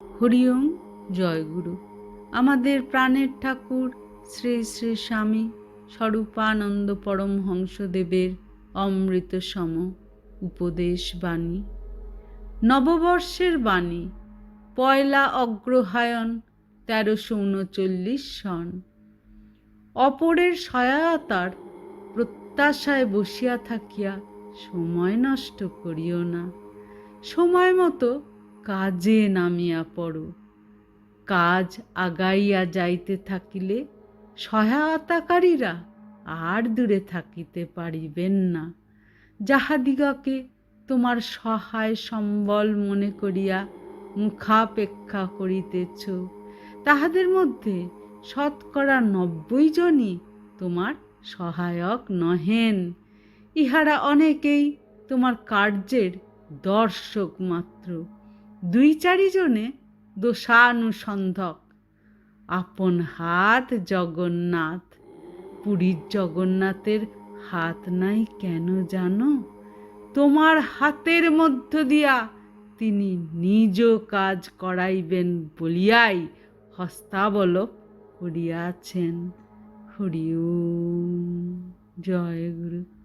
হরি ওম। জয় গুরু। আমাদের প্রাণের ঠাকুর শ্রী শ্রী স্বামী স্বরূপানন্দ পরমহংসদেবের অমৃত সম উপদেশ বাণী। নববর্ষের বাণী, পয়লা অগ্রহায়ণ ১৩৩৯ সন। অপরের সহায়তার প্রত্যাশায় বসিয়া থাকিয়া সময় নষ্ট করিও না। সময় মতো কাজে নামিয়া পড়ো। কাজ আগাইয়া যাইতে থাকিলে সহায়তাকারীরা আর দূরে থাকিতে পারিবেন না। যাহাদিগকে তোমার সহায় সম্বল মনে করিয়া মুখাপেক্ষা করিতেছ, তাহাদের মধ্যে শতকরা ৯০ জনই তোমার সহায়ক নহেন। ইহারা অনেকেই তোমার কার্যের দর্শক মাত্র, ২-৪ জনে দোষানুসন্ধক। আপন হাত জগন্নাথ। পুরীর জগন্নাথের হাত নাই কেন জানো? তোমার হাতের মধ্য দিয়া তিনি নিজ কাজ করাইবেন বলিয়াই হস্তাবলক করিয়াছেন। হরি ওম। জয় গুরু।